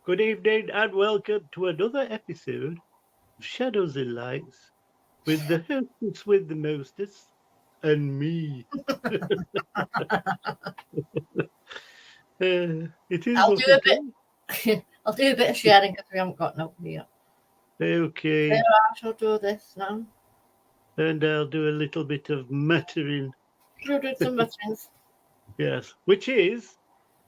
Good evening and welcome to another episode of Shadows and Lights with the hostess with the mostest and me. It is I'll do a okay. bit. I'll do a bit of sharing because we haven't got nobody yet. Okay, So I shall do this now. and I'll do a little bit of muttering. You'll do some mutterings. Yes, which is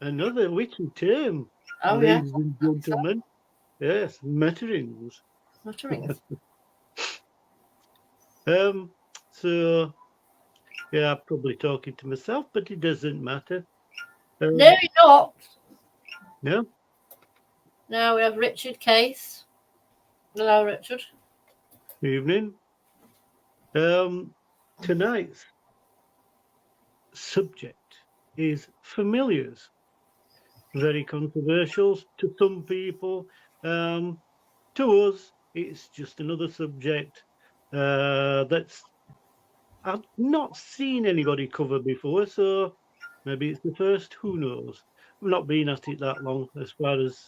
another witty term, Oh yeah, ladies and gentlemen. Yes, mutterings. mutterings. So yeah, I'm probably talking to myself, but it doesn't matter. No, you're not. No. Now we have Richard Case. Hello, Richard. Evening. Tonight's subject is familiars. Very controversial to some people. To us, it's just another subject that's I've not seen anybody cover before, so maybe it's the first. Who knows? I've not been at it that long as far as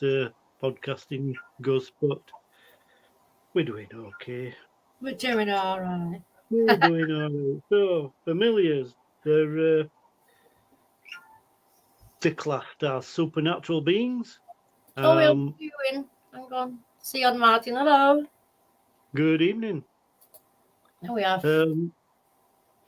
podcasting goes, but we're doing okay. We're doing all right. We're doing all right. So, familiars, they're classed as supernatural beings. Oh, we're doing. Hang on. See you on Martin. Hello. Good evening. Here we have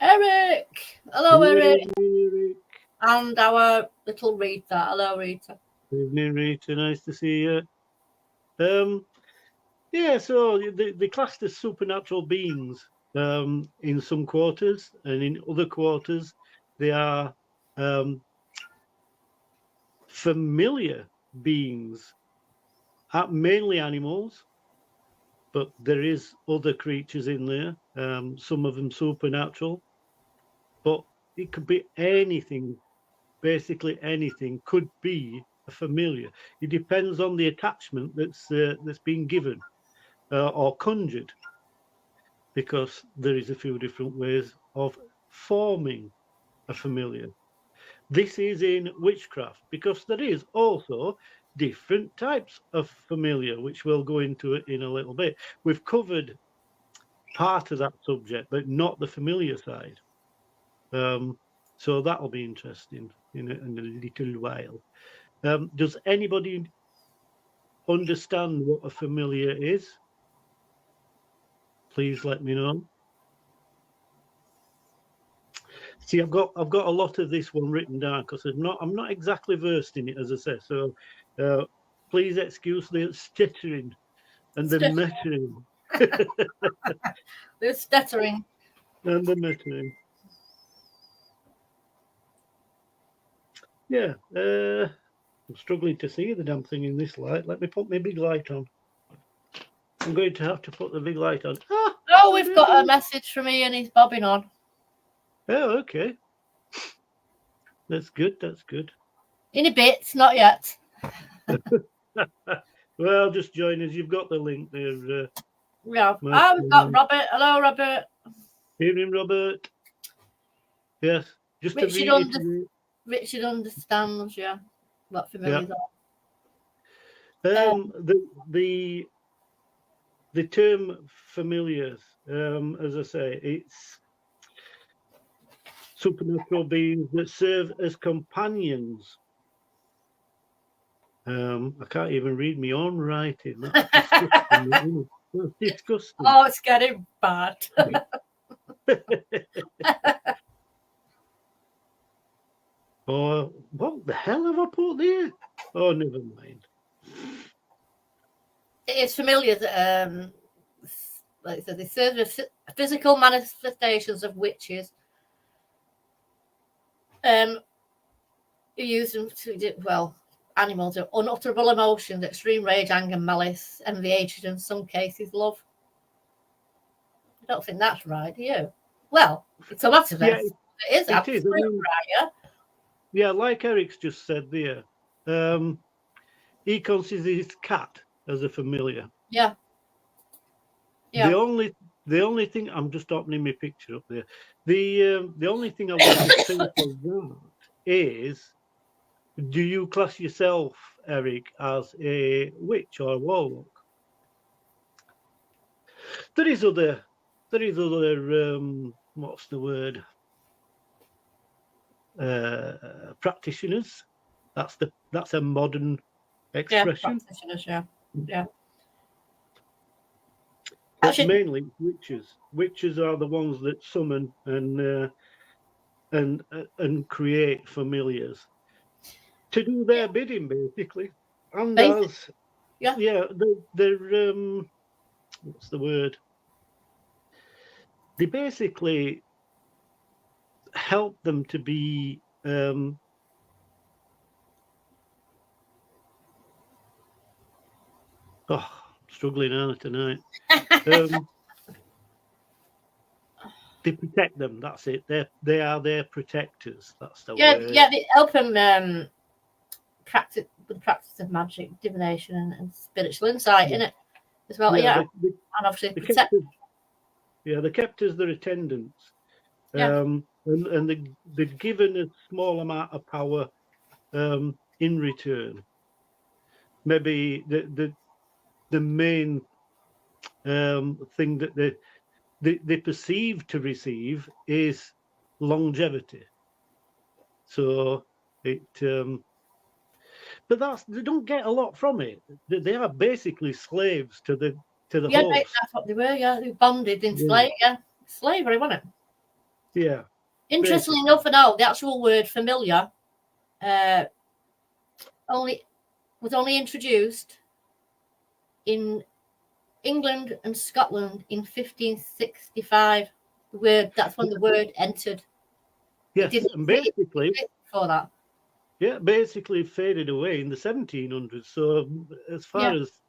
Eric. Hello, Eric. Eric. And our little Rita. Hello, Rita. Good evening, Rita. Nice to see you. Yeah, so they classed as supernatural beings in some quarters, and in other quarters, they are familiar beings, mainly animals, but there is other creatures in there, some of them supernatural, but it could be anything, basically anything could be a familiar. It depends on the attachment that's been given or conjured, because there is a few different ways of forming a familiar. This is in witchcraft, because there is also different types of familiar, which we'll go into it in a little bit. We've covered part of that subject, but not the familiar side. So that'll be interesting in a little while. Does anybody understand what a familiar is? Please let me know. See, I've got a lot of this one written down because I'm not exactly versed in it, as I say. So please excuse the stuttering and the muttering. The stuttering. And the muttering. Yeah, I'm struggling to see the damn thing in this light. Let me put my big light on. I'm going to have to put the big light on. Oh, we've got a message from Ian. He's bobbing on. Oh, okay. That's good. That's good. In a bit, not yet. Well, just join us. You've got the link there. Yeah. We've got Robert. Hello, Robert. Evening, Robert. Yes. Just Richard understands, yeah, what familiars are. The term familiars, as I say, it's supernatural beings that serve as companions. I can't even read my own writing. That's disgusting. Oh, it's getting bad. Oh, what the hell have I put there? Oh, never mind. It's familiar that, like I said, they serve as physical manifestations of witches. Who use them to animals of unutterable emotions, extreme rage, anger, malice, envy, hatred, and in some cases love. I don't think that's right, do you? Well, it's a matter of it is. It is. Yeah, like Eric's just said there, he considers his cat as a familiar. Yeah. The only thing, I'm just opening my picture up there. The only thing I want to say for that is Do you class yourself, Eric, as a witch or a warlock? There is other what's the word? Practitioners. That's a modern expression. Practitioners, yeah. But Actually, mainly witches. Witches are the ones that summon and create familiars to do their bidding, basically. And as yeah. they're what's the word? They basically help them to be struggling on it tonight. They protect them. That's it. They are their protectors. That's the word. Yeah. They help them practice with the practice of magic, divination, and spiritual insight in it as well. Yeah, and obviously protect. They kept as their attendants. And they're given a small amount of power in return. Maybe the main thing that they perceive to receive is longevity. So it, but they don't get a lot from it. They are basically slaves to the host. That's what they were. Yeah, they bonded in slavery, wasn't it? Yeah. Interestingly enough, the actual word familiar was only introduced in England and Scotland in 1565. That's when the word entered. Yes, and basically before that. Yeah, basically faded away in the 1700s. So as far as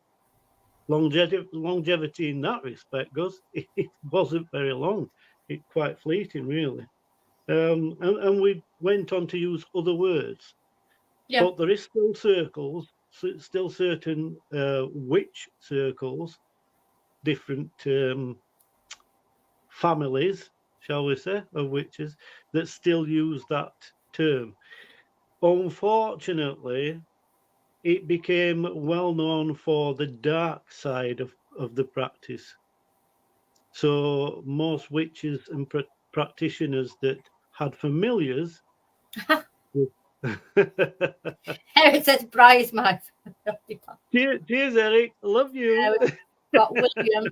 longevity in that respect goes, it wasn't very long. It's quite fleeting, really. And we went on to use other words. Yeah. But there is still certain witch circles, different families, shall we say, of witches that still use that term. Unfortunately, it became well known for the dark side of the practice. So most witches and practitioners that had familiars. Eric says, "Bryce, my." Cheers, Eric. Love you. Got William.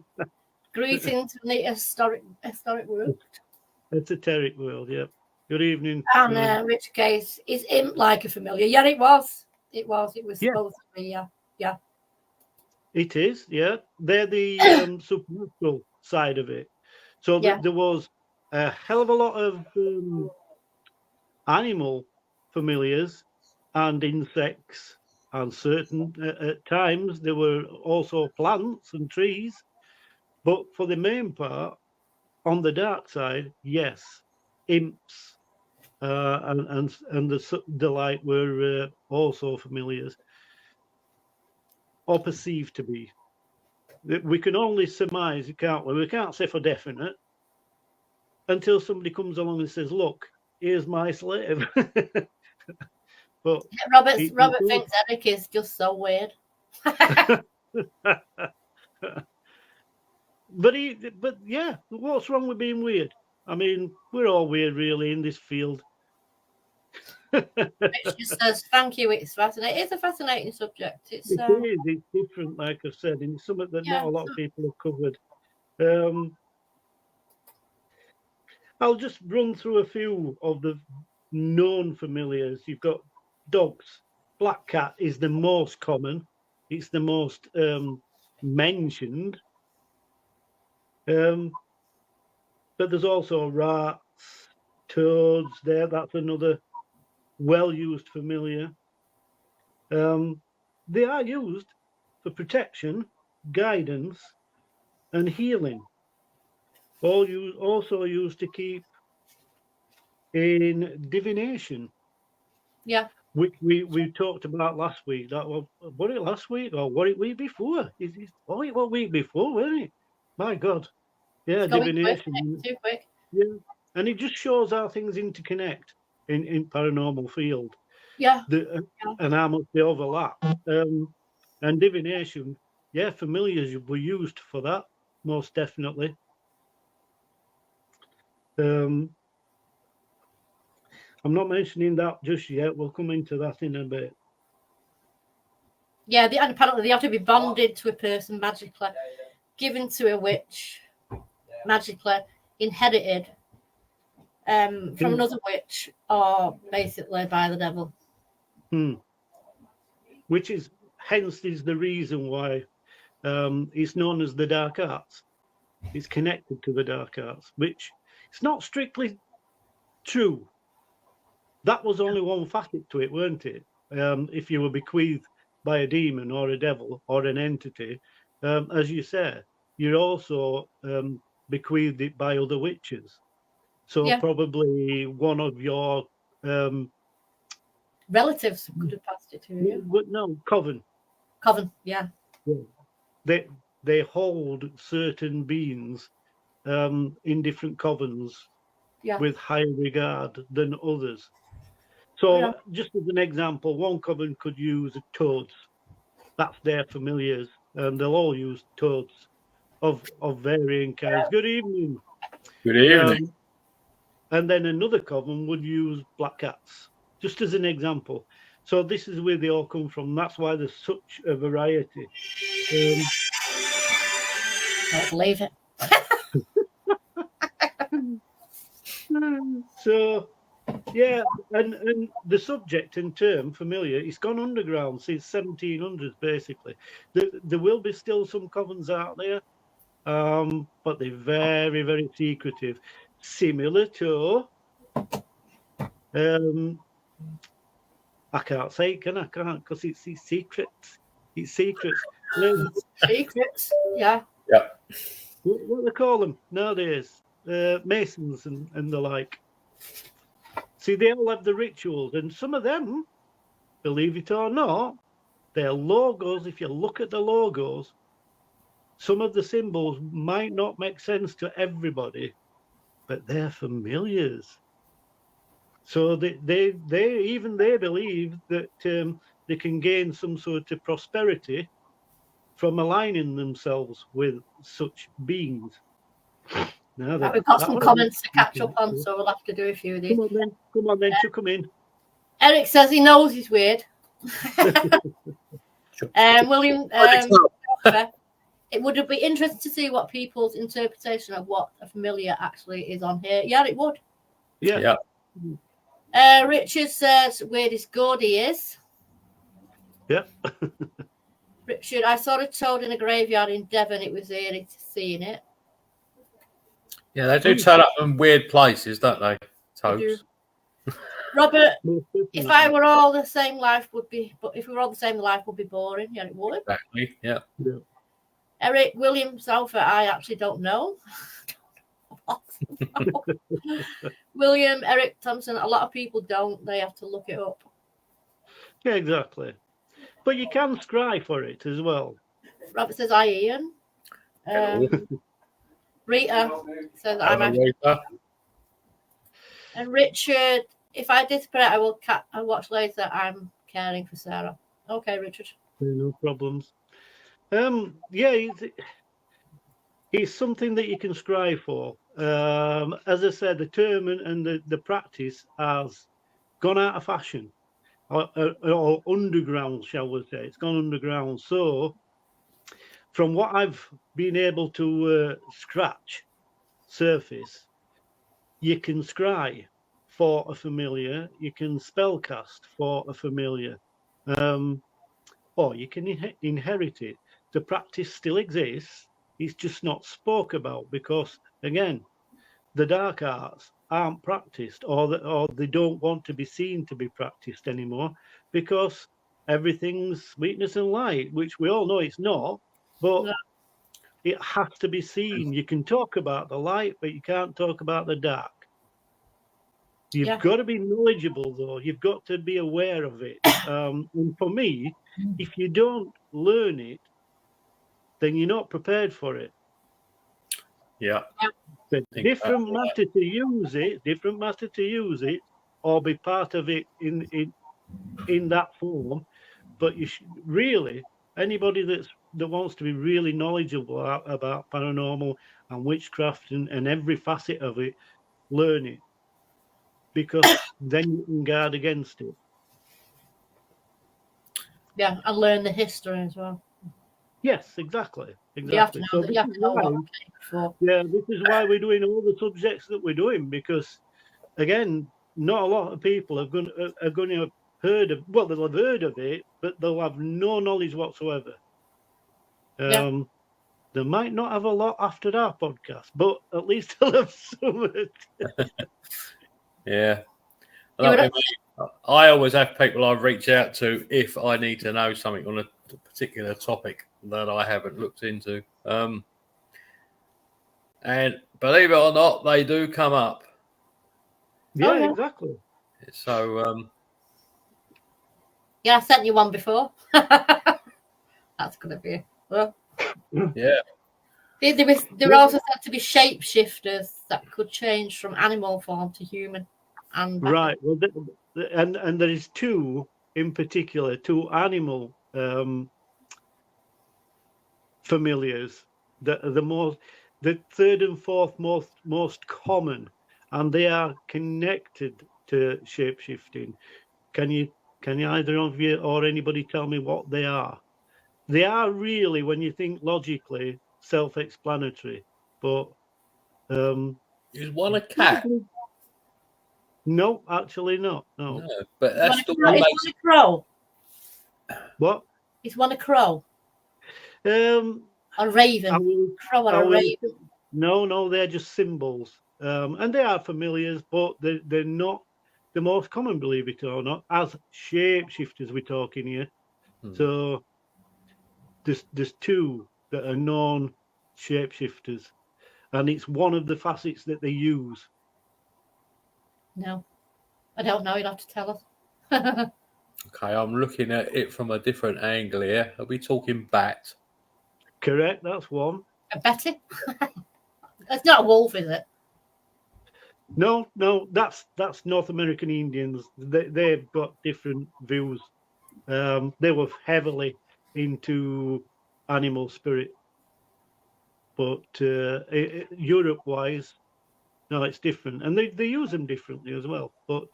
Greetings from the historic world. Esoteric world, yeah. Good evening. And which case is imp like a familiar? Yeah, it was. It was supposed to be, yeah. It is, yeah. They're the supernatural side of it. So there was a hell of a lot of animal familiars and insects, and certain at times there were also plants and trees. But for the main part, on the dark side, yes, imps and the light were also familiars, or perceived to be. We can only surmise, can't we? We can't say for definite until somebody comes along and says, "Look, here's my slave." But Robert thinks Eric is just so weird. But yeah, what's wrong with being weird? I mean, we're all weird, really, in this field. Rich just says, "Thank you. It's fascinating. It's a fascinating subject. It is. It's different, like I've said, and it's something that not a lot of people have covered. I'll just run through a few of the known familiars. You've got dogs. Black cat is the most common. It's the most mentioned. But there's also rats, toads there. That's another well-used familiar. They are used for protection, guidance, and healing. Also used to keep in divination. Yeah. Which we talked about last week. That was it last week or what it week before? It was week before, wasn't it? My God. Yeah, divination. Too quick. Yeah. And it just shows how things interconnect in paranormal field. Yeah. And how much they overlap. And divination, yeah, familiars were used for that, most definitely. I'm not mentioning that just yet. We'll come into that in a bit. Yeah, and apparently they have to be bonded to a person magically, given to a witch magically, inherited from another witch, or basically by the devil. Which is the reason why it's known as the dark arts. It's connected to the dark arts, which it's not strictly true. That was only one facet to it, weren't it? If you were bequeathed by a demon or a devil or an entity, as you say, you're also bequeathed it by other witches. So probably one of your relatives could have passed it to you. No, coven. Coven, yeah. They hold certain beings in different covens with higher regard than others. So, just as an example, one coven could use toads. That's their familiars, and they'll all use toads of varying kinds. Good evening. Good evening. And then another coven would use black cats, just as an example. So this is where they all come from. That's why there's such a variety. I'll believe it. So, yeah, and the subject and term familiar, it's gone underground since 1700s, basically. There will be still some covens out there, but they're very, very secretive. Similar to, I can't say it, can I? Can't, because it's secrets. It's secrets. Secrets, yeah. Yeah. What do they call them nowadays? Masons and the like. See, they all have the rituals, and some of them, believe it or not, their logos, if you look at the logos, some of the symbols might not make sense to everybody, but they're familiars. So they believe that they can gain some sort of prosperity from aligning themselves with such beings. Now we've got some comments to catch up on, so we'll have to do a few of these. Come on then, chuck them in. Eric says he knows he's weird. William, it would be interesting to see what people's interpretation of what a familiar actually is on here. Yeah, it would. Yeah. Richard says weirdest god he is. Yeah. Richard, I saw a toad in a graveyard in Devon. It was eerie to seeing it. Yeah, they do turn up in weird places, don't they? Toads. Robert, if I were all the same, life would be. But if we were all the same, life would be boring. Yeah, it would. Exactly. Yeah. Eric Williams Alpha, I actually don't know. William Eric Thompson, a lot of people don't. They have to look it up. Yeah, exactly. But you can scry for it as well. Robert says, "Hi, Ian." Rita says, "I'm Rita. And Richard, if I disappear, I will watch later. I'm caring for Sarah. Okay, Richard. No problems. Yeah, it's something that you can strive for. As I said, the term and the practice has gone out of fashion, or underground, shall we say. It's gone underground. So, from what I've been able to surface, you can scry for a familiar, you can spellcast for a familiar, or you can inherit it. The practice still exists. It's just not spoke about because, again, the dark arts aren't practiced, or they don't want to be seen to be practiced anymore because everything's sweetness and light, which we all know it's not, but it has to be seen. You can talk about the light, but you can't talk about the dark. You've got to be knowledgeable, though. You've got to be aware of it. And for me, if you don't learn it, then you're not prepared for it. Yeah. Different matter to use it, or be part of it in in that form. But you really, anybody that wants to be really knowledgeable about paranormal and witchcraft and every facet of it, learn it, because then you can guard against it. Yeah, and learn the history as well. Yes, exactly. You have to know, So that, you have to know what came before. yeah, this is why we're doing all the subjects that we're doing, because again, not a lot of people are going to have heard of. Well, they'll have heard of it, but they'll have no knowledge whatsoever. Yeah. They might not have a lot after our podcast, but at least they'll have some of it. Yeah. I always have people I reach out to if I need to know something on a particular topic that I haven't looked into. And believe it or not, they do come up. Yeah, yeah. exactly. So, Yeah, I sent you one before. That's going to be. Well, yeah. There were also said to be shapeshifters that could change from animal form to human. And right. Well, and there is two in particular, two animal familiars that are the third and fourth most common, and they are connected to shapeshifting. Can you either of you or anybody tell me what they are? They are really, when you think logically, self-explanatory, but is one a cat? No, actually not. No. But that's the one. Is one a crow? What? Is one a crow? A raven. Crow or a raven? No, they're just symbols. And they are familiars, but they're not the most common, believe it or not, as shapeshifters we're talking here. So there's two that are known shapeshifters, and it's one of the facets that they use. No, I don't know. You'll have to tell us. Okay, I'm looking at it from a different angle here. Are we talking bat? Correct, that's one. A Betty? It's not a wolf, is it? No, that's North American Indians. They've got different views. They were heavily into animal spirit, but Europe-wise, no, it's different, and they use them differently as well. But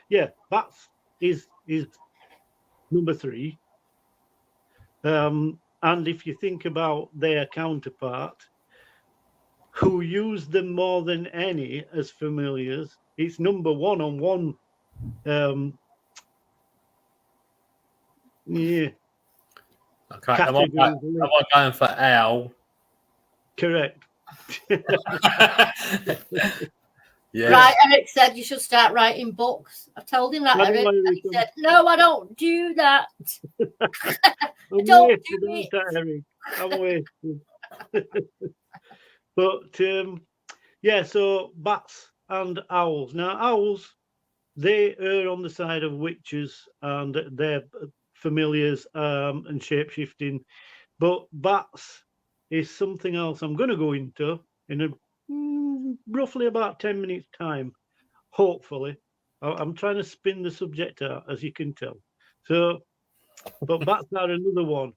yeah, bats is number 3. And if you think about their counterpart, who use them more than any as familiars, it's number 1 on one. Yeah. Okay, am I going for owl? Correct. Yeah. Right, Eric said you should start writing books. I've told him that, Eric. And he said, no, I don't do that. I'm don't wasted, do it. Eric. I'm wasted. But yeah, so bats and owls. Now, owls, they err on the side of witches and they're familiars and shapeshifting. But bats is something else I'm going to go into in a roughly about 10 minutes time, hopefully. I'm trying to spin the subject out, as you can tell. So, but bats are another one.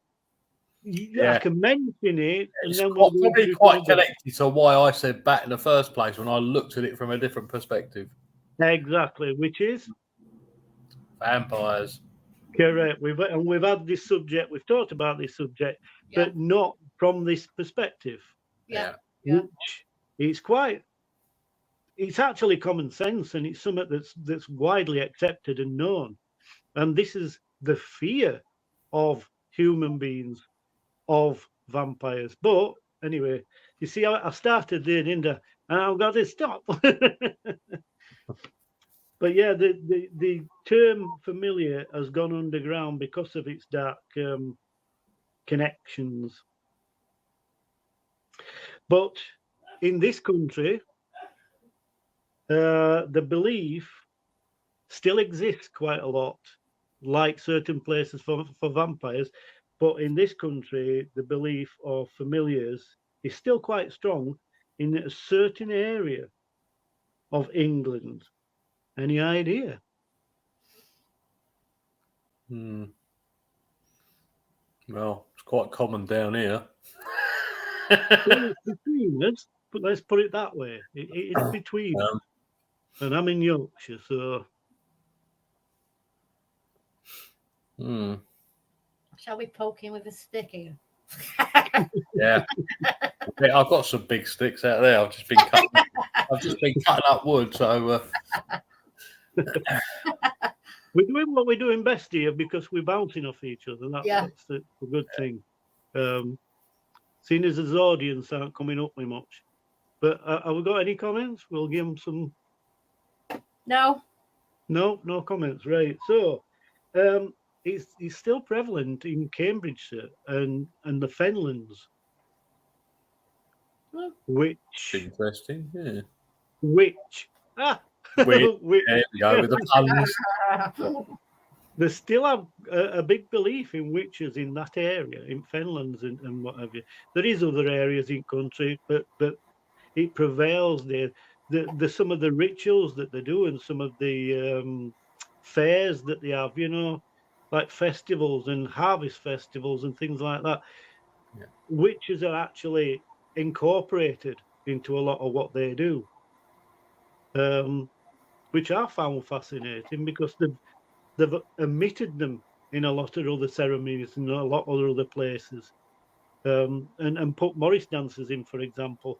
Yeah. I can mention it, and then we'll probably quite connected to why I said bat in the first place when I looked at it from a different perspective. Exactly, which is vampires. Correct. We've had this subject. We've talked about this subject, but not from this perspective. Yeah. Which it's actually common sense, and it's something that's widely accepted and known. And this is the fear of human beings, of vampires. But anyway, you see, I started there, didn't I? And I've got to stop. But yeah, the term familiar has gone underground because of its dark connections. But in this country, the belief still exists quite a lot, like certain places for vampires. But in this country, the belief of familiars is still quite strong in a certain area of England. Any idea? Well, it's quite common down here. Well, it's between us, but let's put it that way. It's between us. And I'm in Yorkshire, so... Shall we poke him with a stick here? Yeah. I've got some big sticks out there. I've just been cutting up wood, so... We're doing what we're doing best here because we're bouncing off each other. That's a good thing. Seeing as the audience aren't coming up with much. But have we got any comments? We'll give them some... No. No comments. Right. So, it's still prevalent in Cambridgeshire and the Fenlands. Which... Interesting, yeah. Which... There we go with the puns. They still have a big belief in witches in that area, in Fenlands and what have you. There is other areas in country, but it prevails there. The some of the rituals that they do and some of the fairs that they have, like festivals and harvest festivals and things like that. Yeah. Witches are actually incorporated into a lot of what they do. Which I found fascinating because they've omitted them in a lot of other ceremonies and a lot of other places, and put Morris dancers in, for example.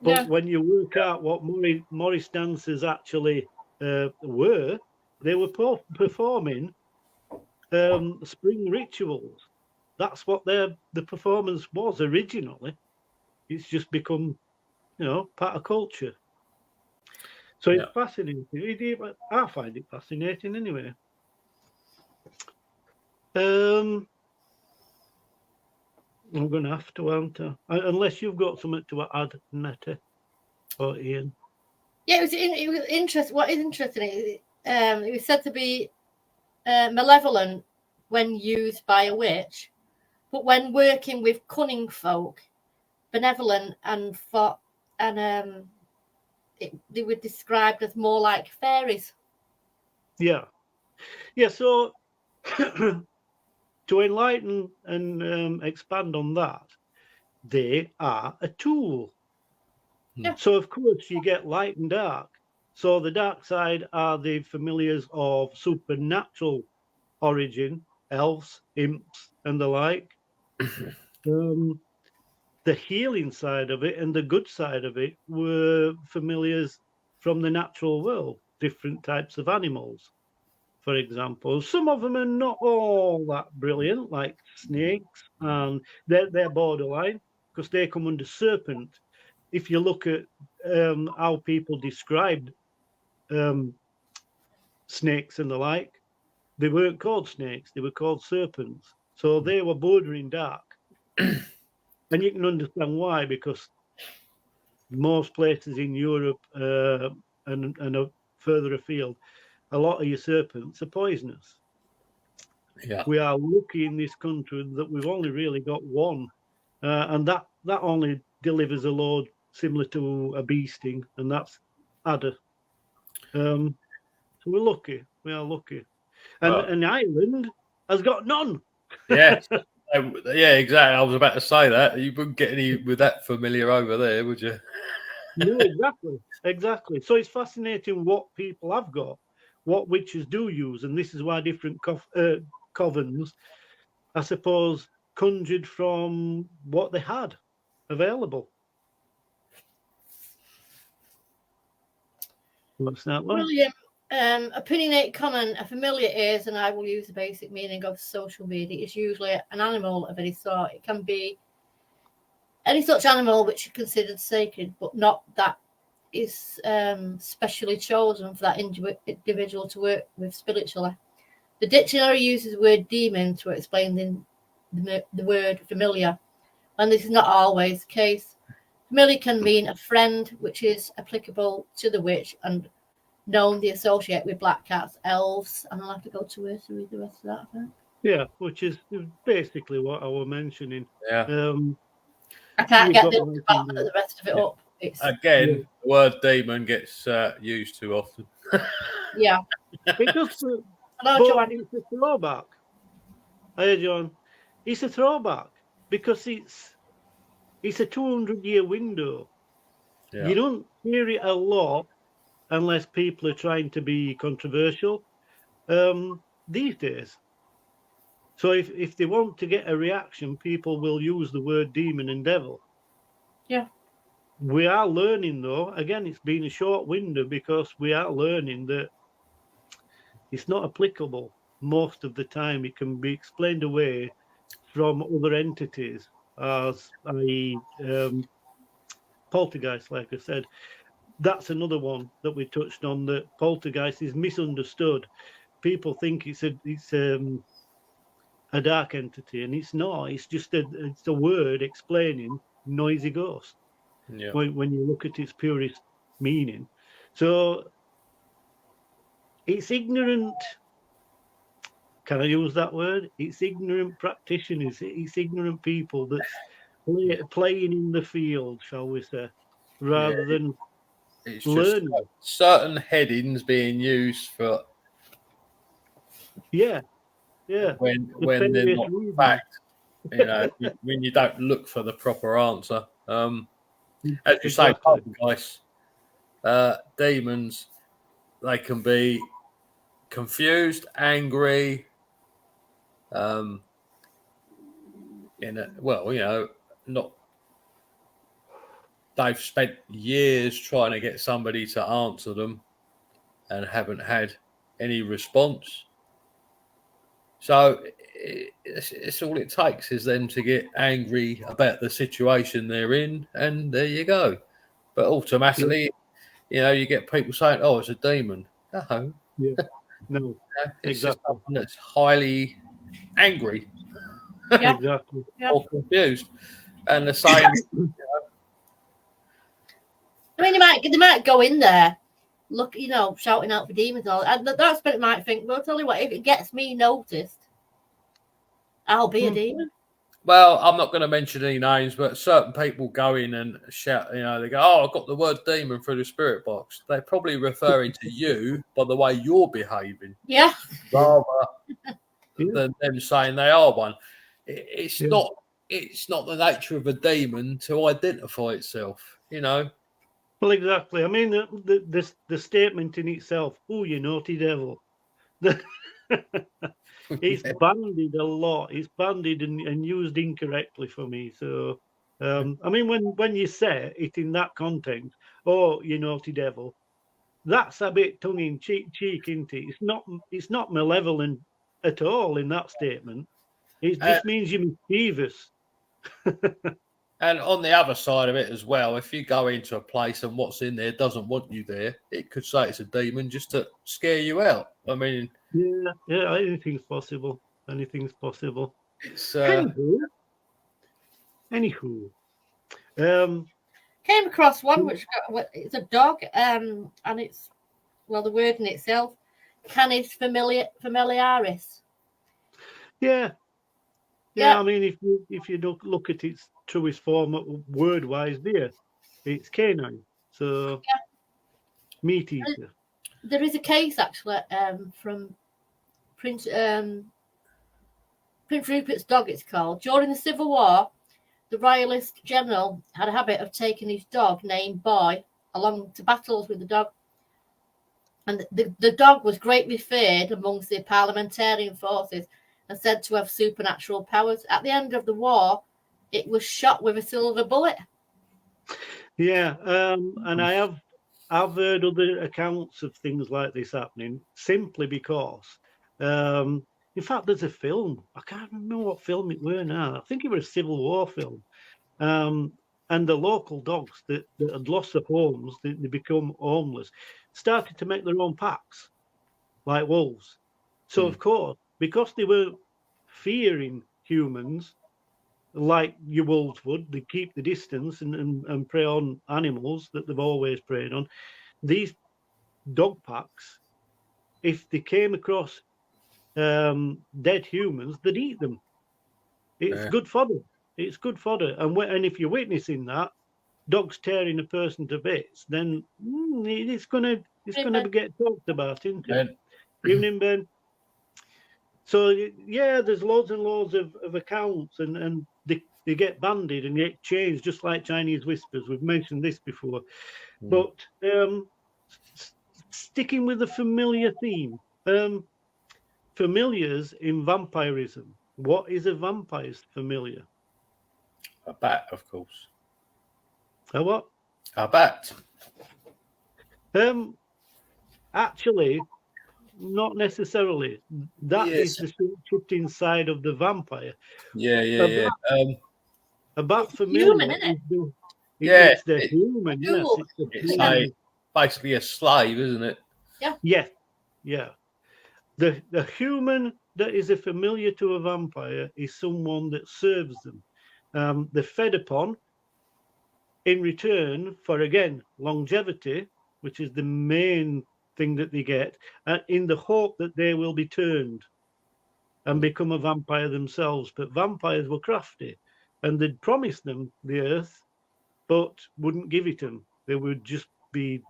But when you work out what Morris dancers actually were, they were performing spring rituals. That's what the performance was originally. It's just become, part of culture. So it's fascinating. I find it fascinating anyway. I'm going to have to answer. Unless you've got something to add, Netta or Ian. Yeah, it was interesting. What is interesting is it was said to be malevolent when used by a witch, but when working with cunning folk, benevolent they were described as more like fairies. Yeah. So to enlighten and expand on that, they are a tool. Yeah. So of course you get light and dark. So the dark side are the familiars of supernatural origin, elves, imps, and the like. The healing side of it and the good side of it were familiars from the natural world, different types of animals, for example. Some of them are not all that brilliant, like snakes, and they're borderline because they come under serpent. If you look at how people described snakes and the like, they weren't called snakes, they were called serpents. So they were bordering dark. And you can understand why, because most places in Europe and further afield, a lot of your serpents are poisonous. Yeah. We are lucky in this country that we've only really got one, and that only delivers a load similar to a bee sting, and that's adder. So we're lucky. We are lucky. And Ireland has got none. Yeah. Yeah, exactly. I was about to say that. You wouldn't get any with that familiar over there, would you? No, exactly. So it's fascinating what people have got, what witches do use, and this is why different covens, I suppose, conjured from what they had available. What's that one? Brilliant. Opinionate comment. A familiar is, and I will use the basic meaning of social media, is usually an animal of any sort. It can be any such animal which is considered sacred, but not that is specially chosen for that individual to work with spiritually. The dictionary uses the word demon to explain the word familiar, and this is not always the case. Familiar can mean a friend, which is applicable to the witch and known they associate with black cats, elves, and I'll have to go to her to read the rest of that, I think. Yeah, which is basically what I was mentioning. Yeah. I can't get the rest of it up. The word demon gets used too often. Yeah. It does Hello, But Joanne. it's a throwback. Hey, John. It's a throwback because it's a 200-year window. Yeah. You don't hear it a lot unless people are trying to be controversial these days. So if they want to get a reaction, people will use the word demon and devil. Yeah. We are learning, though. Again, it's been a short window because we are learning that it's not applicable most of the time. It can be explained away from other entities, as i.e. Poltergeist, like I said. That's another one that we touched on, that poltergeist is misunderstood. People think it's a dark entity, and it's not. It's just it's a word explaining noisy ghost Yeah. when you look at its purest meaning. So it's ignorant. Can I use that word? It's ignorant practitioners. It's ignorant people that's playing in the field, shall we say, rather than It's learning. just certain headings being used for Yeah. when The they're various not reasons. fact. You know, when you don't look for the proper answer. As you say, Exactly. poltergeists, demons, they can be confused, angry, not. They've spent years trying to get somebody to answer them and haven't had any response. So it's all it takes is them to get angry about the situation they're in, and there you go. But automatically, you get people saying, "Oh, it's a demon." No, Yeah. No. it's Exactly. just someone that's highly angry Yeah. Exactly. or confused, and the same. I mean, they might go in there, look, shouting out for demons and all. And that spirit might think, well, I'll tell you what, if it gets me noticed, I'll be a demon. Well, I'm not going to mention any names, but certain people go in and shout, they go, "Oh, I got the word demon through the spirit box." They're probably referring to you by the way you're behaving. Yeah. Rather than them saying they are one. It's not the nature of a demon to identify itself, Well, exactly. I mean, the statement in itself, "Oh, you naughty devil," it's bandied a lot. It's bandied and used incorrectly for me. So, I mean, when you say it in that context, "Oh, you naughty devil," that's a bit tongue in cheek, isn't it? It's not malevolent at all in that statement. It just means you're mischievous. And on the other side of it as well, if you go into a place and what's in there doesn't want you there, it could say it's a demon just to scare you out. I mean, yeah, anything's possible. Anything's possible. It's Anywho, came across one which it's a dog, and it's the word in itself, Canis familiaris. Yeah. I mean, if you look at its truest form word wise, it's canine. So meat eater. There is a case actually from Prince Rupert's dog. It's called. During the Civil War, the Royalist general had a habit of taking his dog named Boy along to battles with the dog. And the dog was greatly feared amongst the parliamentarian forces and said to have supernatural powers. At the end of the war, it was shot with a silver bullet. Yeah, and I've heard other accounts of things like this happening simply because, in fact, there's a film. I can't remember what film it were now. I think it was a Civil War film. And the local dogs that had lost their homes, they become homeless, started to make their own packs, like wolves. So, of course, because they were fearing humans, like your wolves would, they keep the distance and prey on animals that they've always preyed on. These dog packs, if they came across dead humans, they'd eat them. It's good fodder. It's good fodder. And if you're witnessing that, dogs tearing a person to bits, then it's gonna get talked about, isn't it? Evening, Ben. So yeah, there's loads and loads of accounts, and they get banded and get changed, just like Chinese whispers. We've mentioned this before, but sticking with the familiar theme, familiars in vampirism. What is a vampire's familiar? A bat, of course. A what? A bat. Actually, not necessarily. That is Yes. the shifting side of the vampire. Yeah. A bat It's familiar human, isn't it? it's the human. Yes, Cool. it's the It's human. basically a slave, isn't it? Yeah. The human that is a familiar to a vampire is someone that serves them. They're fed upon in return for, again, longevity, which is the main thing that they get, in the hope that they will be turned and become a vampire themselves. But vampires were crafty, and they'd promise them the earth, but wouldn't give it them. They would just be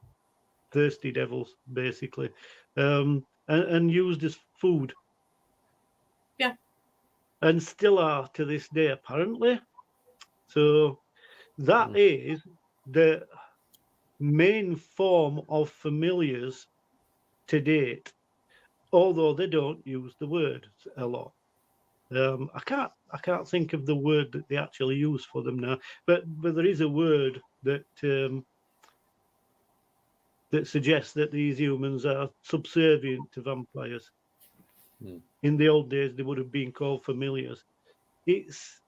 thirsty devils, basically, and used as food. Yeah. And still are to this day, apparently. So that is the main form of familiars to date, although they don't use the word a lot. I can't think of the word that they actually use for them now, but there is a word that that suggests that these humans are subservient to vampires. In the old days, they would have been called familiars. It's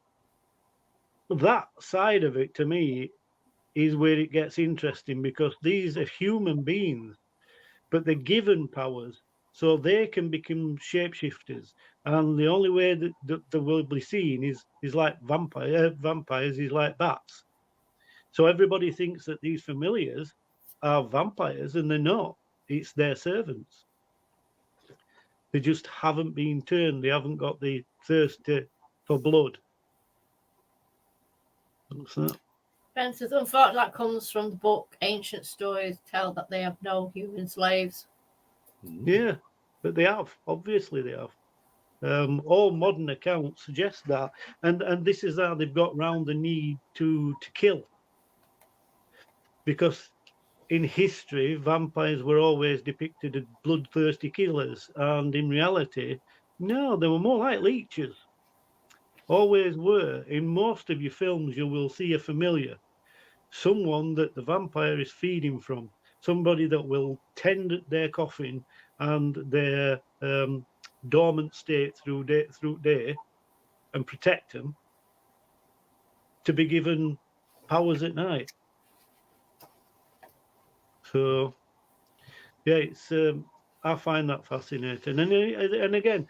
that side of it, to me, is where it gets interesting, because these are human beings, but they're given powers, so they can become shapeshifters. And the only way that they will be seen is like vampires is like bats. So everybody thinks that these familiars are vampires, and they're not. It's their servants. They just haven't been turned. They haven't got the thirst for blood. What's that? Ben says, unfortunately, that comes from the book Ancient Stories Tell that they have no human slaves. Yeah, but they have. Obviously, they have. All modern accounts suggest that, and this is how they've got round the need to kill, because in history vampires were always depicted as bloodthirsty killers, and in reality, no, they were more like leeches. Always were. In most of your films, you will see a familiar, someone that the vampire is feeding from, somebody that will tend their coffin and their dormant state through day and protect them, to be given powers at night. So yeah, it's I find that fascinating. And again,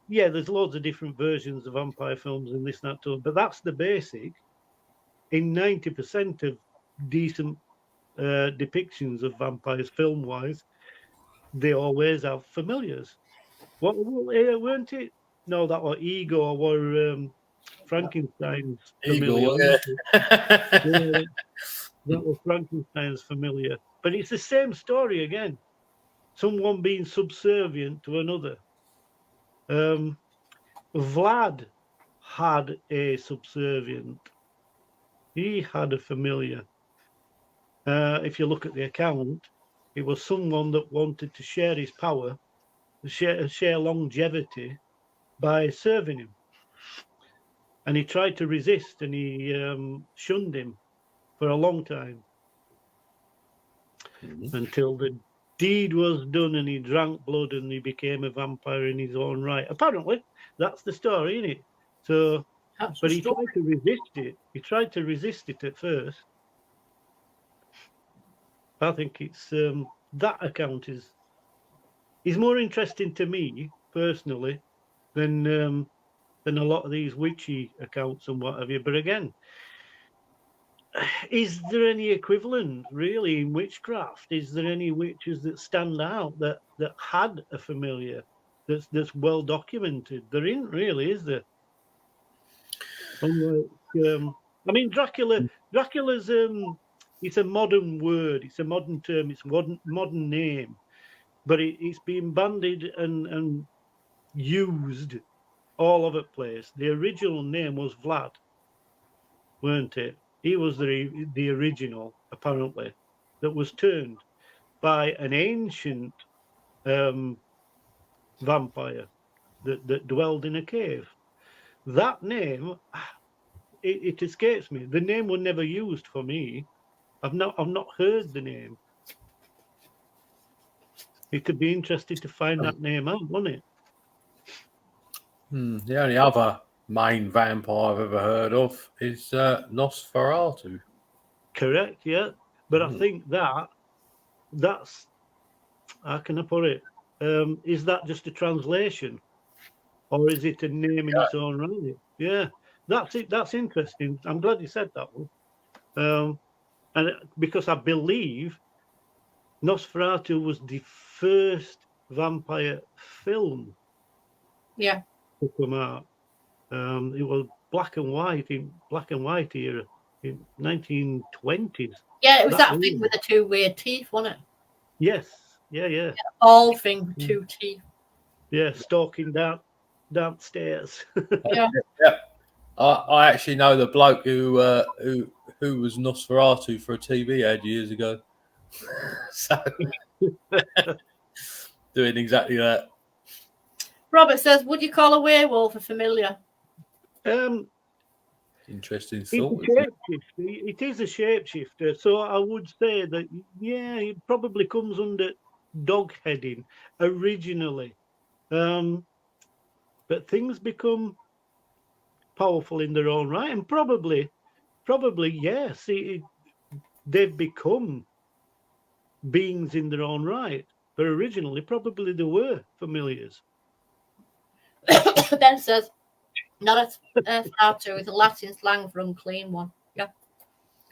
yeah, there's loads of different versions of vampire films and this and that too, but that's the basic. In 90% of decent depictions of vampires film wise, they always have familiars. What weren't it? No, that was Igor or Frankenstein's familiar. Igor, wasn't it? yeah. That was Frankenstein's familiar. But it's the same story again. Someone being subservient to another. Vlad had a subservient. He had a familiar. If you look at the account, it was someone that wanted to share his power, share longevity by serving him. And he tried to resist, and he shunned him for a long time, until the deed was done and he drank blood and he became a vampire in his own right. Apparently, that's the story, isn't it? So, but he tried to resist it. He tried to resist it at first. I think it's that account is more interesting to me personally than a lot of these witchy accounts and what have you. But again, is there any equivalent really in witchcraft? Is there any witches that stand out that had a familiar that's well documented? There isn't really, is there? Unlike, I mean, Dracula's it's a modern word, it's a modern term, it's a modern name, but it's been banded and used all over the place. The original name was Vlad, weren't it? He was the original, apparently, that was turned by an ancient vampire that dwelled in a cave. That name, it escapes me. The name was never used for me. I've not heard the name. It could be interesting to find that name out, wouldn't it? The only other main vampire I've ever heard of is Nosferatu. Correct, yeah. But I think that's how can I put it? Is that just a translation, or is it a name in its own right? Yeah, that's it. That's interesting. I'm glad you said that one. And because I believe Nosferatu was the first vampire film Yeah. to come out. It was black and white era in 1920s. Yeah, it was that was thing with the two weird teeth, wasn't it? Yes, yeah, Bald thing with two teeth. yeah. Stalking downstairs. Yeah. Yeah. I actually know the bloke who was Nosferatu for a TV ad years ago. So doing exactly that. Robert says, would you call a werewolf a familiar? Interesting It's a thought. Isn't it? shapeshifter. It is a shapeshifter. So I would say that, yeah, it probably comes under dog heading originally. But things become powerful in their own right. And probably yes, they've become beings in their own right. But originally, probably they were familiars. Ben says, not a Fratu is a Latin slang for unclean one. Yeah.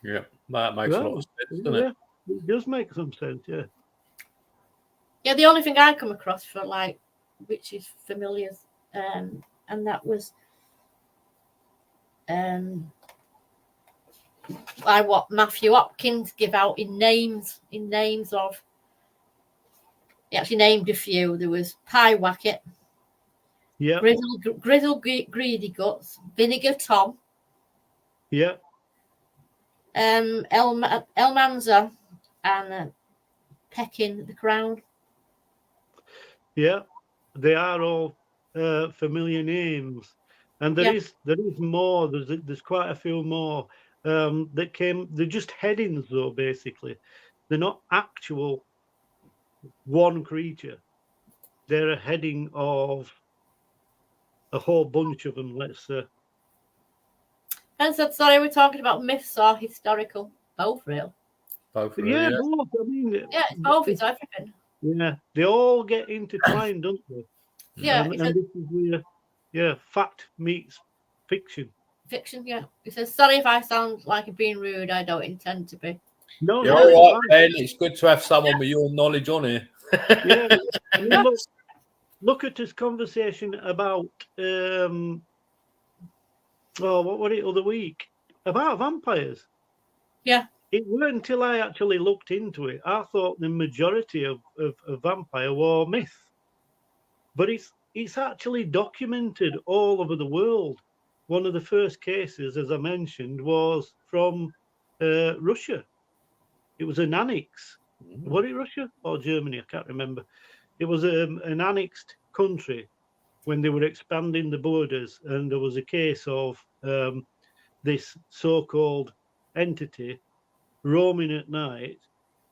Yeah, that makes a lot of sense, doesn't Yeah, it? it does make some sense, yeah. Yeah, the only thing I come across for like witches familiars, and that was by what Matthew Hopkins give out in names of. He actually named a few. There was Pie Wacket, Yeah, Grizzle Greedy Guts, Vinegar Tom, yeah, Elmanza, and Peckin the Crown. yeah. They are all familiar names. And there is more. There's quite a few more that came. They're just headings, though. Basically, they're not actual one creature. They're a heading of a whole bunch of them. Let's say. And said, sorry, we're talking about myths or historical. Both real. Both really, Yeah, yeah. both. I mean, Yeah, it's both. It's everything. yeah, they all get intertwined, don't they? Yeah, and it's a this is where, yeah, fact meets fiction. fiction. Yeah, it says, sorry if I sound like I'm being rude. I don't intend to be. No, You're no, all it's right, Ben. It's good to have someone with your knowledge on here. fine. Yeah, I mean, look at this conversation about what was it other week about vampires. Yeah. It weren't until I actually looked into it. I thought the majority of vampire were myth, but it's actually documented all over the world. One of the first cases, as I mentioned, was from Russia. It was an annex. Was it Russia or Germany? I can't remember. It was an annexed country when they were expanding the borders, and there was a case of this so-called entity roaming at night,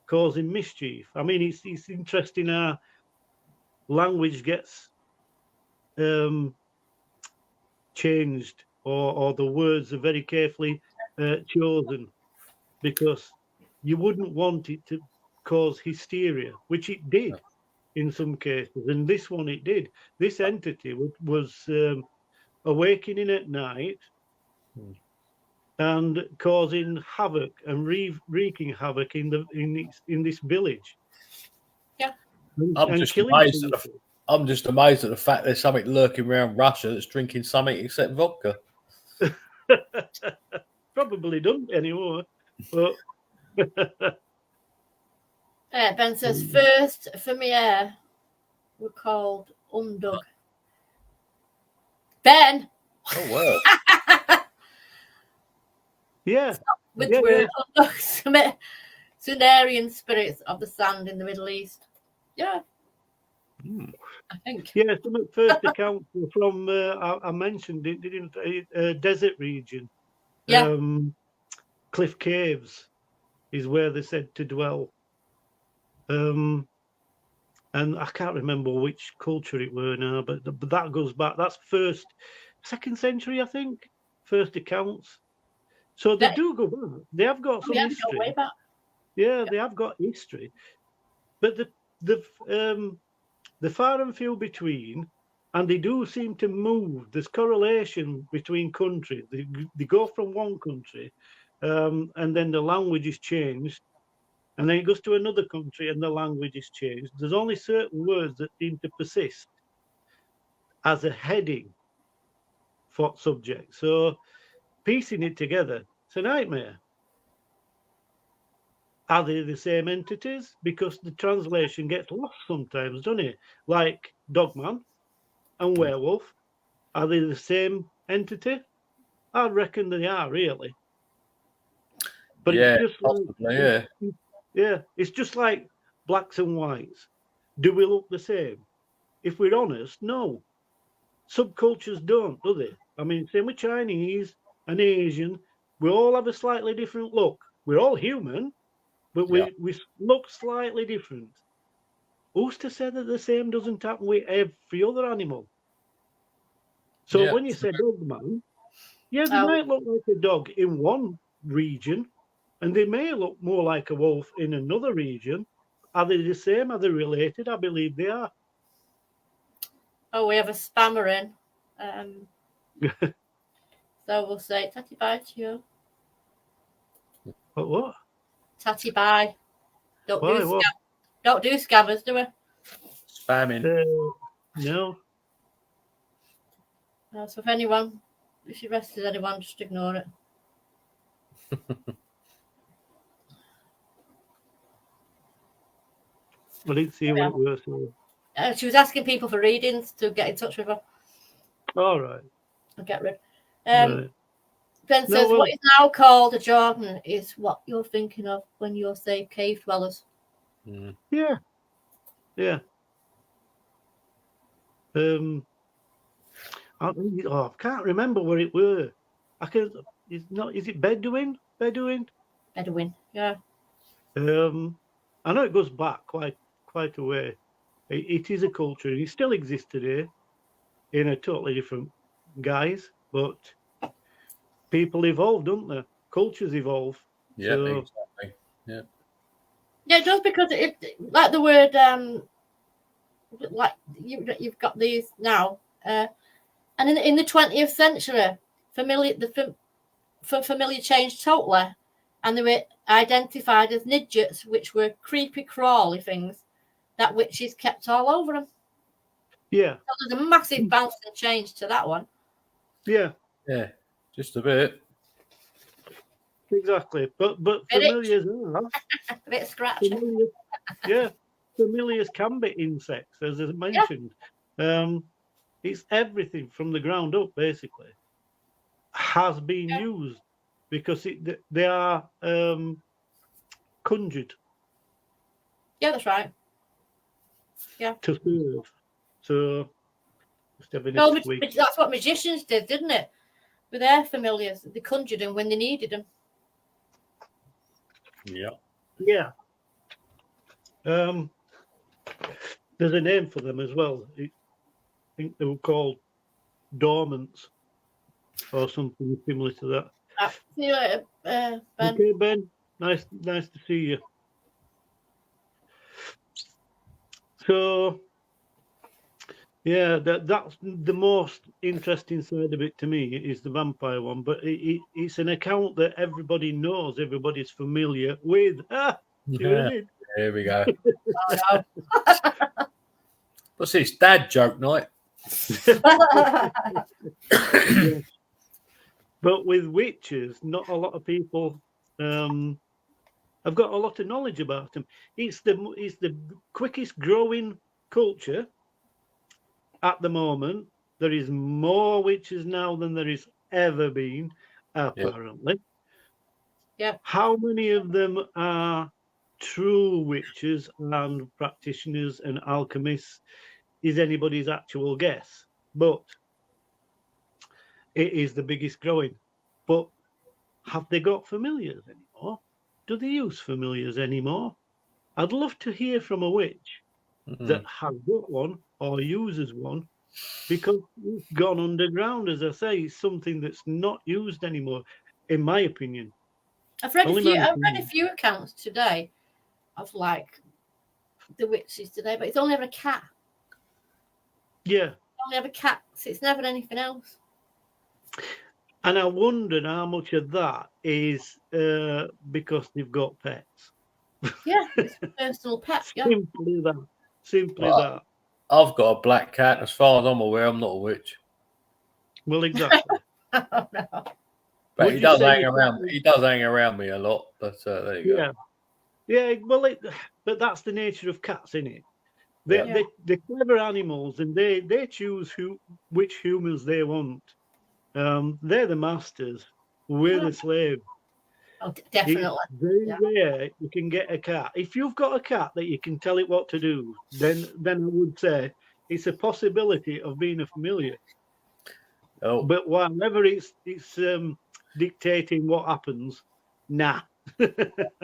causing mischief. I mean, it's interesting how language gets changed, or the words are very carefully chosen, because you wouldn't want it to cause hysteria, which it did in some cases. And this one, it did. This entity was awakening at night and causing havoc and wreaking havoc in this village. Yeah. I'm just amazed at the fact there's something lurking around Russia that's drinking something except vodka. Probably don't anymore. But Ben says, first familiar were called Undug. Ben. Oh well. Yeah. With Yeah, word Sumerian spirits of the sand in the Middle East. Yeah, Hmm. I think. Yeah, some of the first accounts were from, I mentioned it, didn't I? Desert region. Yeah. Cliff Caves is where they're said to dwell. And I can't remember which culture it were now, but that goes back. That's second century, I think, first accounts. So they Yeah. do go back. They have got Oh, some yeah, we go history. way back. Yeah, they have got history. But the far and few between, and they do seem to move. There's correlation between countries. They go from one country, and then the language is changed, and then it goes to another country, and the language is changed. There's only certain words that seem to persist as a heading for subject. So piecing it together, it's a nightmare. Are they the same entities? Because the translation gets lost sometimes, doesn't it? Like Dogman and Werewolf. Are they the same entity? I reckon they are, really. But Yeah, it's just possibly, like, yeah, it's just like blacks and whites. Do we look the same? If we're honest, no. Subcultures don't, do they? I mean, same with Chinese and Asian. We all have a slightly different look. We're all human, but we look slightly different. Who's to say that the same doesn't happen with every other animal? So Yeah. when you say dogman, yeah, they Oh. might look like a dog in one region, and they may look more like a wolf in another region. Are they the same? Are they related? I believe they are. Oh, we have a spammer in. So we'll say tatty bye to you. But what? Tatty bye. Don't Why? do What? don't do scammers, do we? Spamming. No. So if you arrested anyone, just ignore it. I didn't see what it was. So. She was asking people for readings to get in touch with her All right. and get rid. Right. Ben says, what is now called a Jordan is what you're thinking of when you say cave dwellers. Mm. Yeah. Yeah. I can't remember where it were. Is it Bedouin? Bedouin, yeah. I know it goes back quite a way. It is a culture. It still exists today in a totally different guise, but people evolve, don't they? Cultures evolve. Yeah, So, exactly. Yeah. Yeah, just because it like the word like you've got these now, and in the 20th century, familiar changed totally, and they were identified as nidgets, which were creepy crawly things that witches kept all over them. yeah. So there's a massive bounce and change to that one. Yeah. Yeah, just a bit. Exactly. But familiars are. A bit scratchy. Familiars can be insects, as I mentioned. Yeah. It's everything from the ground up, basically, has been used because they are conjured. Yeah, that's right. Yeah. To serve. So, that's what magicians did, didn't it? With their familiars, they conjured them when they needed them. Yeah. Yeah. There's a name for them as well. I think they were called dormants or something similar to that. See you later, Ben. Okay, Ben. Nice to see you. So, yeah, that's the most interesting side of it to me is the vampire one. But it's an account that everybody knows, everybody's familiar with. Here we go. Oh, no. What's this? Dad joke night? Yes. But with witches, not a lot of people have got a lot of knowledge about them. It's the quickest growing culture at the moment, There is more witches now than there is ever been, apparently. Yeah. How many of them are true witches and practitioners and alchemists is anybody's actual guess. But it is the biggest growing. But have they got familiars anymore? Do they use familiars anymore? I'd love to hear from a witch that has got one or uses one, because it's gone underground. As I say, it's something that's not used anymore, in my opinion. I've read Only a few. my I've read a opinion. few accounts today of like the witches today, but it's only ever a cat. Yeah. Only ever cats. It's never anything else. And I wondered how much of that is because they've got pets. Yeah, it's a personal pet. Yeah. Simply that. Simply Well, that. I've got a black cat. As far as I'm aware, I'm not a witch. Well, exactly. Oh, no. But Would he you does say hang you around. think- He does hang around me a lot. But there you go. Yeah. Yeah, well, but that's the nature of cats, isn't it? Yeah. They're clever animals, and they choose which humans they want. They're the masters. We're the slaves. Oh, definitely. It's very Yeah. rare you can get a cat. If you've got a cat that you can tell it what to do, then I would say it's a possibility of being a familiar. Oh, But whenever it's dictating what happens, nah.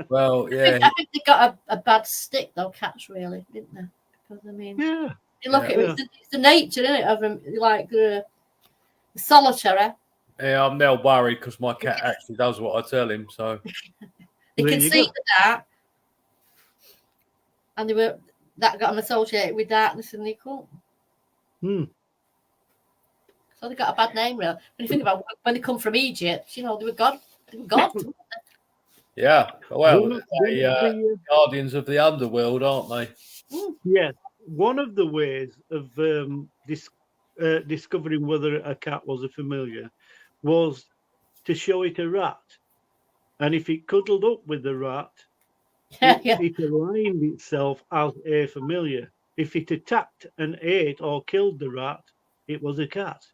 well, I yeah. think they got a bad stick though, cats really, didn't they? Because I mean, Yeah. you look Yeah. at it, it's the nature, isn't it, of them, like the solitary. Yeah, I'm now worried because my cat actually does what I tell him. So They There can you see go. the dark, and that got them associated with darkness and the occult. Hmm. So they got a bad name, really. When you think about when they come from Egypt, you know, they were God. They were God. yeah. Well, One of the guardians of the underworld, aren't they? Yes, one of the ways of discovering whether a cat was a familiar was to show it a rat, and if it cuddled up with the rat, Yeah. it aligned itself as a familiar. If it attacked and ate or killed the rat, it was a cat.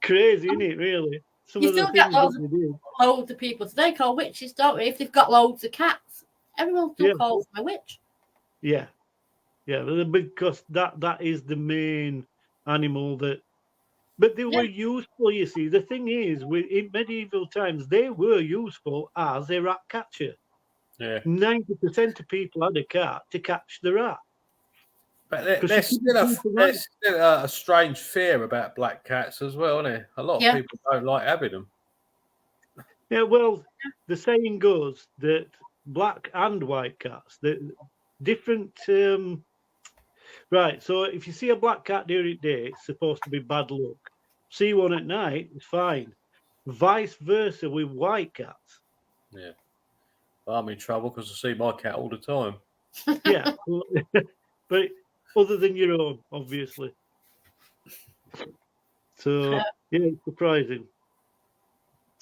Crazy, isn't it? Really, some You of the still get things that loads they did. Loads of people today call witches, don't we? If they've got loads of cats, everyone still Yeah. calls them a witch. Yeah, because that is the main animal that. But they were useful, you see. The thing is, in medieval times, they were useful as a rat catcher. Yeah. 90% of people had a cat to catch the rat. But Because there's you couldn't keep them out. there's still a strange fear about black cats as well, isn't there? A lot of Yeah. people don't like having them. Yeah, well, the saying goes that black and white cats, the different. Right, so if you see a black cat during the day, it's supposed to be bad luck. See one at night, it's fine. Vice versa with white cats. Yeah. Well, I'm in trouble because I see my cat all the time. Yeah, but other than your own, obviously. So, yeah, it's surprising.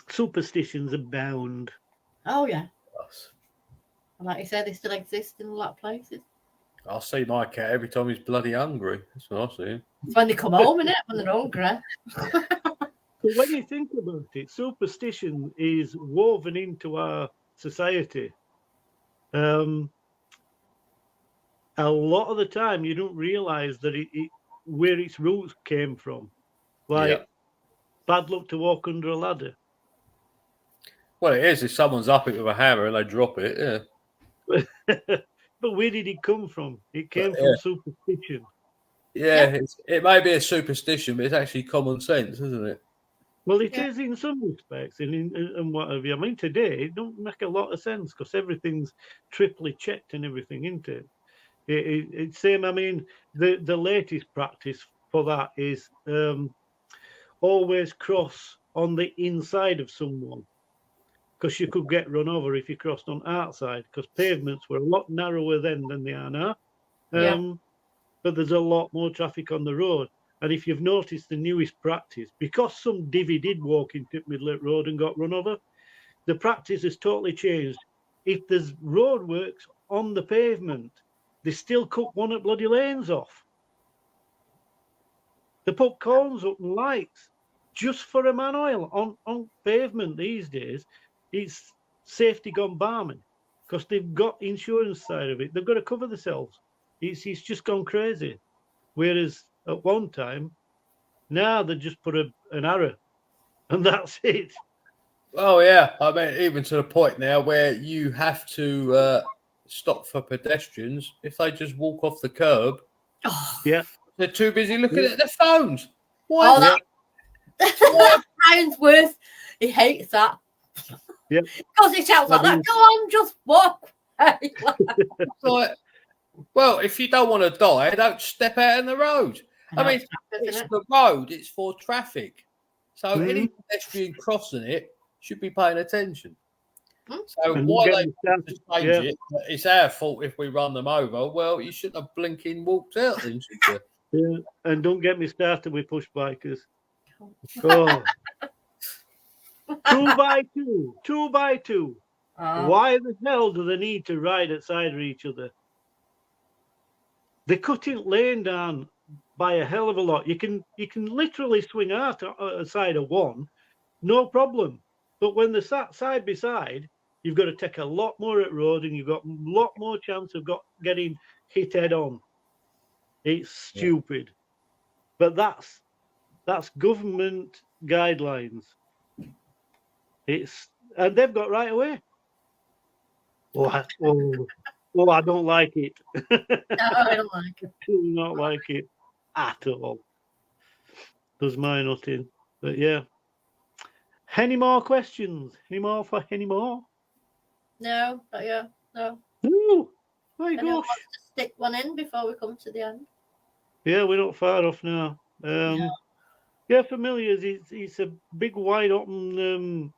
Superstitions abound. Oh, yeah. Yes. And like you said, they still exist in a lot of places. I see my cat every time he's bloody hungry. That's what I see him. It's when they come home, innit? When they're hungry. But when you think about it, superstition is woven into our society. A lot of the time, you don't realise that where its roots came from. Like Yeah. bad luck to walk under a ladder. Well, it is if someone's up it with a hammer and they drop it. Yeah. But where did it come from? It came Yeah. from superstition. Yeah, it may be a superstition, but it's actually common sense, isn't it? Well, it Yeah. is in some respects, and what have you. I mean, today it don't make a lot of sense because everything's triply checked and everything, isn't it? It's same. I mean, the latest practice for that is always cross on the inside of someone, because you could get run over if you crossed on outside, because pavements were a lot narrower then than they are now. Yeah. But there's a lot more traffic on the road. And if you've noticed the newest practice, because some divvy did walk into middle of the road and got run over, the practice has totally changed. If there's roadworks on the pavement, they still cut one of bloody lanes off. They put cones up and lights just for a man oil on pavement these days. It's safety gone barman because they've got insurance side of it. They've got to cover themselves. It's just gone crazy. Whereas at one time, now they just put an arrow and that's it. Oh yeah, I mean, even to the point now where you have to stop for pedestrians if they just walk off the curb. Oh, Yeah. They're too busy looking Yeah. at their phones. Why? Oh, that Brian's worth. He hates that. Yeah. Because he shouts like that. Go on, just walk. Like, well, if you don't want to die, don't step out in the road. I mean, it's the road, it's for traffic. So any pedestrian crossing it should be paying attention. So And why get they me want to started, change it, it's our fault if we run them over. Well, you shouldn't have blinking walked out then, should you? Yeah. And don't get me started with push bikers. Oh. 2x2, 2x2. Why the hell do they need to ride at side of each other? They're cutting lane down by a hell of a lot. You can literally swing out a side of one, no problem. But when they're sat side by side, you've got to take a lot more at road, and you've got a lot more chance of getting hit head on. It's stupid, but that's government guidelines. And they've got right away. I don't like it. No, I don't like it. Do not like it at all. Does my nothing. But yeah. Any more questions? Any more for any more? No, not yet. No. Ooh, my Anyone gosh. wants to stick one in before we come to the end? Yeah, we're not far off now. Yeah, familiars. It's a big, wide open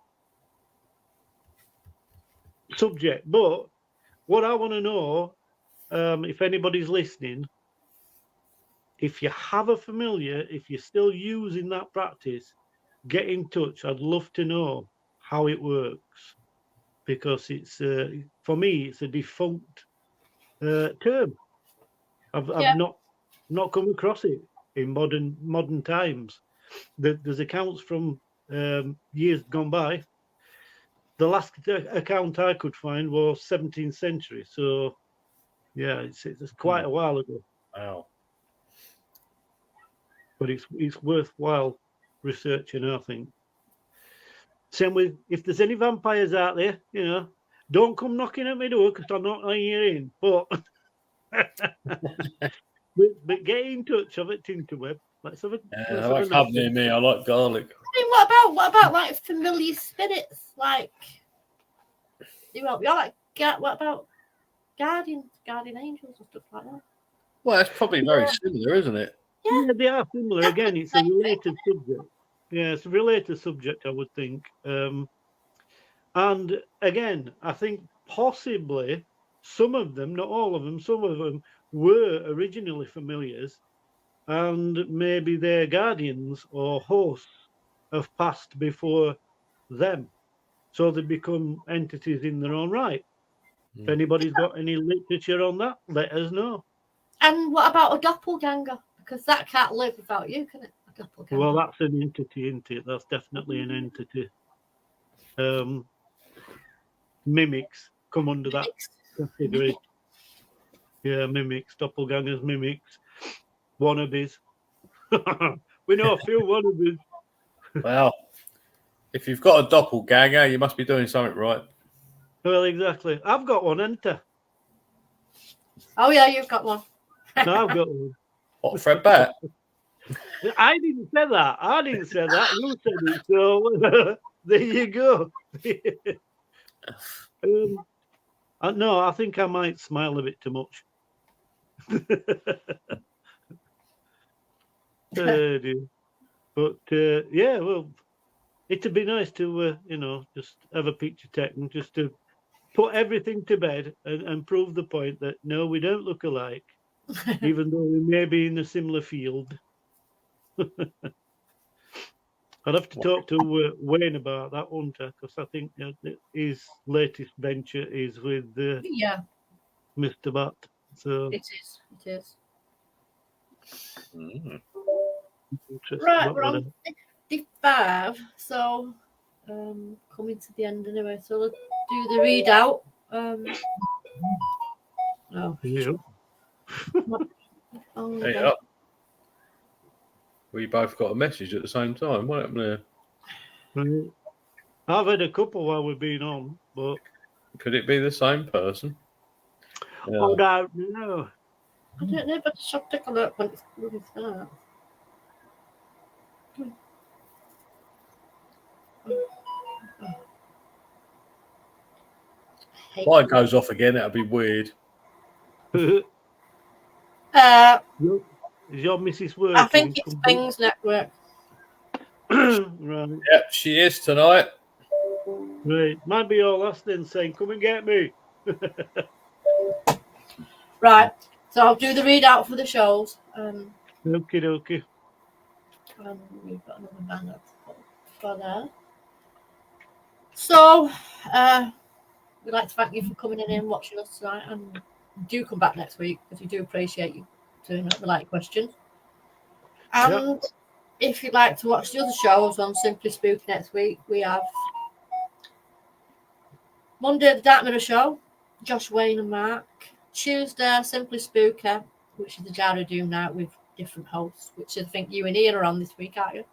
subject. But what I want to know, if anybody's listening, if you have a familiar, if you're still using that practice, get in touch. I'd love to know how it works, because it's for me it's a defunct term. I've not come across it in modern times. There's accounts from years gone by. The last account I could find was 17th century. So yeah, it's quite a while ago. Wow. But it's worthwhile researching, I think. Same with, if there's any vampires out there, don't come knocking at my door because I'm not letting you in. But but get in touch of it, Tinterweb. Let's have a. I like having near me. I like garlic. I mean, what about like familiar spirits? Like, you're like, what about guardian angels and stuff like that? Well, it's probably very similar, isn't it? Yeah, they are similar. Again, it's a related subject. Yeah, it's a related subject, I would think. And again, I think possibly some of them, not all of them, some of them were originally familiars, and maybe their guardians or hosts have passed before them. So they become entities in their own right. If anybody's got any literature on that, let us know. And what about a doppelganger? Because that can't live without you, can it? A doppelganger. Well, that's an entity, isn't it? That's definitely an entity. Mimics come under that category. Yeah, mimics, doppelgangers, mimics, wannabes. We know a few wannabes. Well, if you've got a doppelganger, you must be doing something right. Well, exactly. I've got one, haven't I? Oh, yeah, you've got one. No, I've got one. What, Fred Bat? I didn't say that. You said it. So there you go. No, I think I might smile a bit too much. But yeah, well, it'd be nice to just have a picture taken, just to put everything to bed and prove the point that no, we don't look alike, even though we may be in a similar field. I'd have to talk to Wayne about that, wouldn't I? Because I think his latest venture is with Mr. Bat. So it is. Mm. Interesting. Right, What we're would on 55, so coming to the end anyway. So let's do the readout. Oh, Yeah. Hey, up. We both got a message at the same time. What happened there? Right. I've had a couple while we've been on, but Could it be the same person? I don't know. I don't know, but I'll take a look when it's that. Mine goes off again. That'd be weird. Is Uh, your missus working? I think it's Things Network. Right. Yep, she is tonight. Right. Might be your last then saying, come and get me. Right. So I'll do the readout for the shows. Okie dokie. We've got another banner for there. So, we'd like to thank you for coming in and watching us tonight, and do come back next week because we do appreciate you doing the like questions. And if you'd like to watch the other shows on Simply Spooky next week, we have Monday the Dark Mirror Show, Josh Wayne and Mark. Tuesday Simply Spooky, which is the Jar of Doom night with different hosts, which I think you and Ian are on this week, aren't you?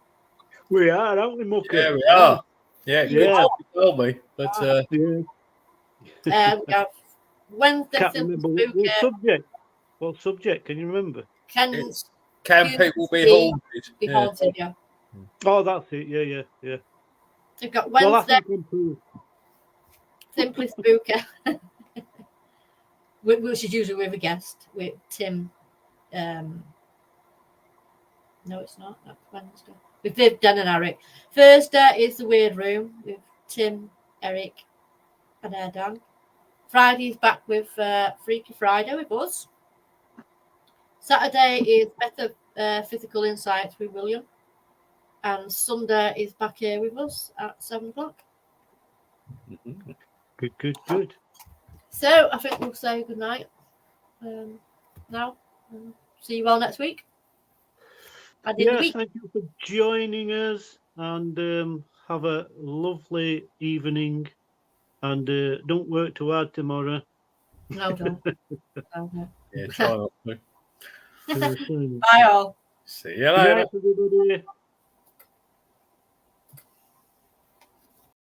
We are, aren't we, Mucker? Yeah, we are. Yeah, Yeah. you told me. But Yeah. We have Wednesday Can't Simply remember Spooky. what subject. What subject? Can you remember? Can people be be haunted? be Yeah. haunted, yeah. Oh, that's it. Yeah. We've got Well, I Wednesday think improved. Simply Spooky, which is usually with a guest, with Tim. No, it's not. That's Wednesday. With Viv, Dan, and Eric. Thursday is the Weird Room with Tim, Eric, and Dan. Friday's back with Freaky Friday with us. Saturday is Better Physical Insights with William. And Sunday is back here with us at 7 o'clock. Mhm. Good. So I think we'll say good night now. See you all next week. And in the Yes, week. thank you for joining us, and have a lovely evening. And don't work too hard tomorrow. No, don't. No. Yeah, try not to. Bye all. See you Good later. night, everybody.